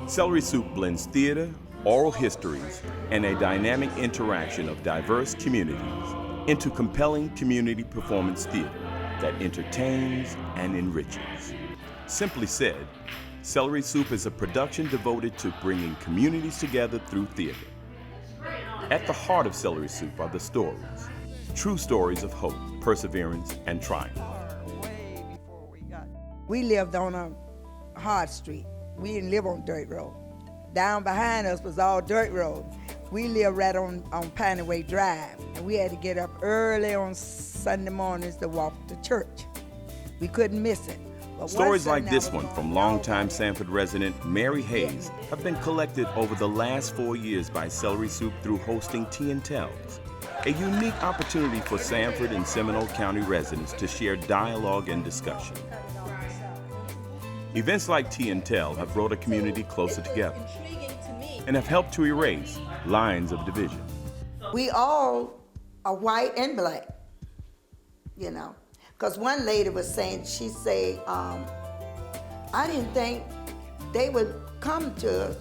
Celery Soup blends theater, oral histories, and a dynamic interaction of diverse communities into compelling community performance theater that entertains and enriches. Simply said, Celery Soup is a production devoted to bringing communities together through theater. At the heart of Celery Soup are the stories, true stories of hope, perseverance, and triumph. We lived on a hard street. We didn't live on dirt road. Down behind us was all dirt road. We lived right on Pineway Drive, and we had to get up early on Sunday mornings to walk to church. We couldn't miss it. But stories like this one from longtime Sanford resident Mary Hayes have been collected over the last 4 years by Celery Soup through hosting Tea and Tells, a unique opportunity for Sanford and Seminole County residents to share dialogue and discussion. Events like Tea and Tell have brought a community closer together and have helped to erase lines of division. We all are white and black, you know. Because one lady was saying, she said, I didn't think they would come to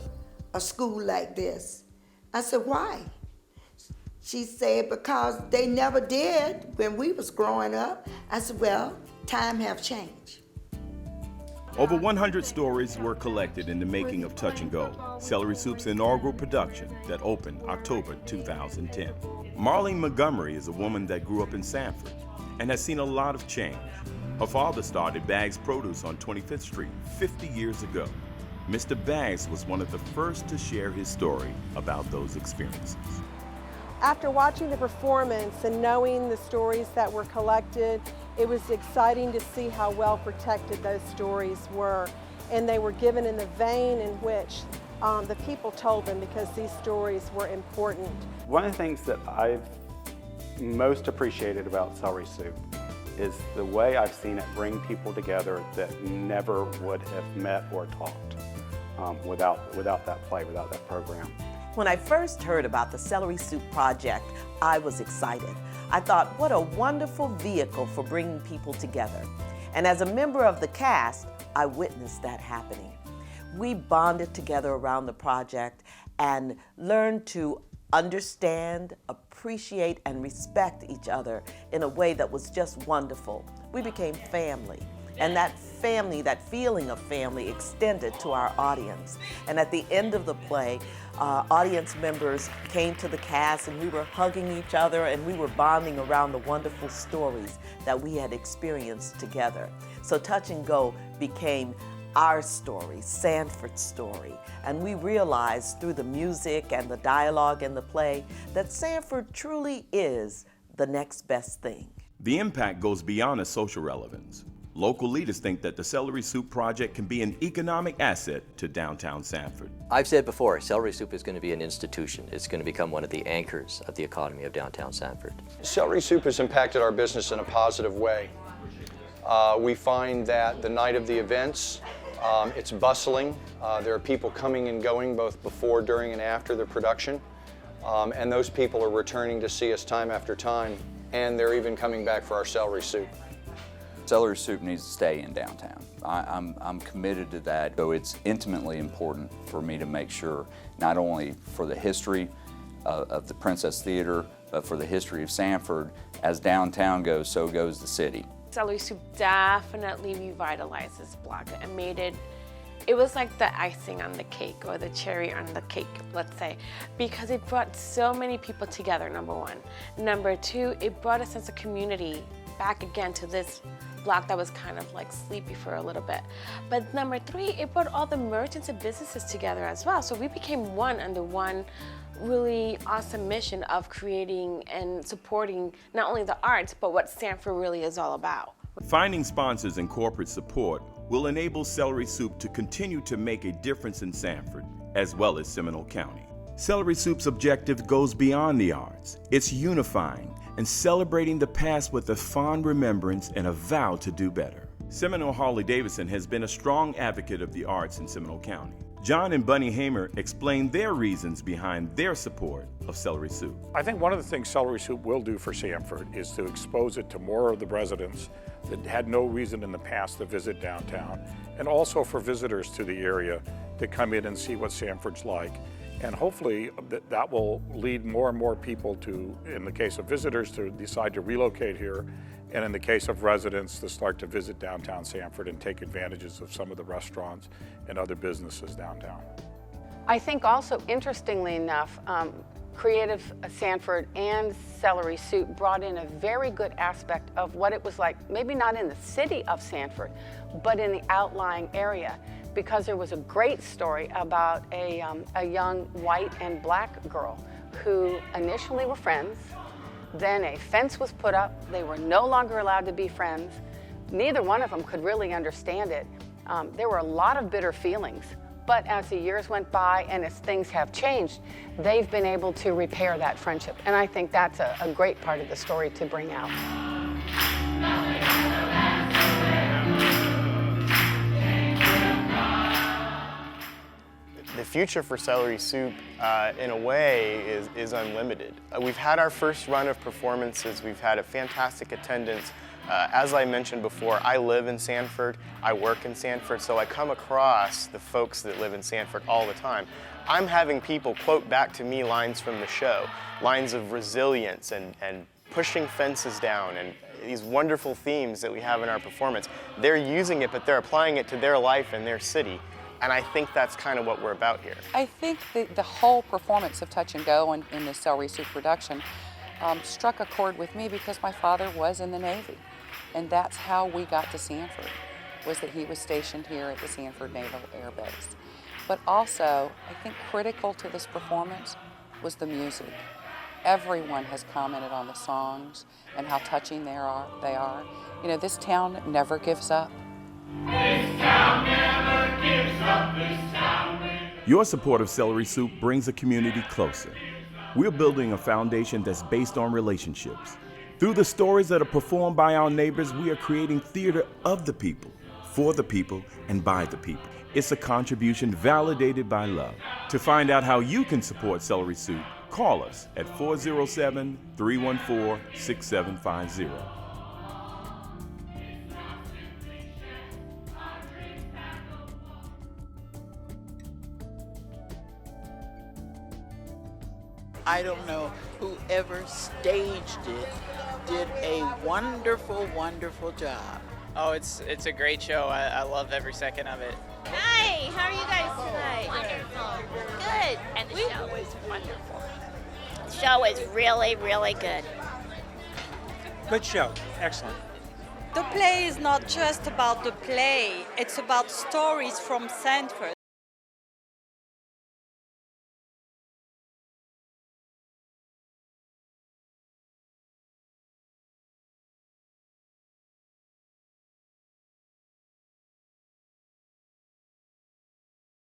a school like this. I said, why? She said, because they never did when we was growing up. I said, well, time have changed. Over 100 stories were collected in the making of Touch and Go, Celery Soup's inaugural production that opened October 2010. Marlene Montgomery is a woman that grew up in Sanford and has seen a lot of change. Her father started Baggs Produce on 25th Street 50 years ago. Mr. Baggs was one of the first to share his story about those experiences. After watching the performance and knowing the stories that were collected, it was exciting to see how well protected those stories were, and they were given in the vein in which the people told them, because these stories were important. One of the things that I've most appreciated about Celery Soup is the way I've seen it bring people together that never would have met or talked without that play, without that program. When I first heard about the Celery Soup project, I was excited. I thought, what a wonderful vehicle for bringing people together. And as a member of the cast, I witnessed that happening. We bonded together around the project and learned to understand, appreciate, and respect each other in a way that was just wonderful. We became family. And that family, that feeling of family, extended to our audience. And at the end of the play, audience members came to the cast and we were hugging each other and we were bonding around the wonderful stories that we had experienced together. So Touch and Go became our story, Sanford's story. And we realized through the music and the dialogue in the play that Sanford truly is the next best thing. The impact goes beyond a social relevance. Local leaders think that the Celery Soup project can be an economic asset to downtown Sanford. I've said before, Celery Soup is going to be an institution. It's going to become one of the anchors of the economy of downtown Sanford. Celery Soup has impacted our business in a positive way. We find that the night of the events, it's bustling. There are people coming and going both before, during, and after the production. And those people are returning to see us time after time, and they're even coming back for our Celery Soup. Celery Soup needs to stay in downtown. I'm committed to that, so it's intimately important for me to make sure, not only for the history of the Princess Theater, but for the history of Sanford. As downtown goes, so goes the city. Celery Soup definitely revitalized this block and made it, it was like the icing on the cake, or the cherry on the cake, let's say, because it brought so many people together, number one. Number two, it brought a sense of community back again to this block that was kind of like sleepy for a little bit. But number three, it brought all the merchants and businesses together as well. So we became one under one really awesome mission of creating and supporting not only the arts, but what Sanford really is all about. Finding sponsors and corporate support will enable Celery Soup to continue to make a difference in Sanford, as well as Seminole County. Celery Soup's objective goes beyond the arts. It's unifying and celebrating the past with a fond remembrance and a vow to do better. Seminole Harley-Davidson has been a strong advocate of the arts in Seminole County. John and Bunny Hamer explained their reasons behind their support of Celery Soup. I think one of the things Celery Soup will do for Sanford is to expose it to more of the residents that had no reason in the past to visit downtown, and also for visitors to the area to come in and see what Sanford's like. And hopefully that will lead more and more people to, in the case of visitors, to decide to relocate here, and in the case of residents, to start to visit downtown Sanford and take advantages of some of the restaurants and other businesses downtown. I think also, interestingly enough, Creative Sanford and Celery Soup brought in a very good aspect of what it was like, maybe not in the city of Sanford, but in the outlying area, because there was a great story about a young white and black girl who initially were friends, then a fence was put up, they were no longer allowed to be friends, neither one of them could really understand it. There were a lot of bitter feelings. But as the years went by and as things have changed, they've been able to repair that friendship. And I think that's a great part of the story to bring out. The future for Celery Soup, in a way, is unlimited. We've had our first run of performances. We've had a fantastic attendance. As I mentioned before, I live in Sanford, I work in Sanford, so I come across the folks that live in Sanford all the time. I'm having people quote back to me lines from the show, lines of resilience and pushing fences down and these wonderful themes that we have in our performance. They're using it, but they're applying it to their life and their city. And I think that's kind of what we're about here. I think the whole performance of Touch and Go in the Celery Soup production struck a chord with me because my father was in the Navy. And that's how we got to Sanford, was that he was stationed here at the Sanford Naval Air Base. But also, I think critical to this performance was the music. Everyone has commented on the songs and how touching they are. You know, this town never gives up. This town never gives up, this town. Your support of Celery Soup brings a community closer. We're building a foundation that's based on relationships. Through the stories that are performed by our neighbors, we are creating theater of the people, for the people, and by the people. It's a contribution validated by love. To find out how you can support Celery Soup, call us at 407-314-6750. I don't know, whoever staged it did a wonderful, wonderful job. Oh, it's a great show. I love every second of it. Hi, how are you guys tonight? Wonderful. Good. And the show was wonderful. The show was really, really good. Good show. Excellent. The play is not just about the play, it's about stories from Sanford.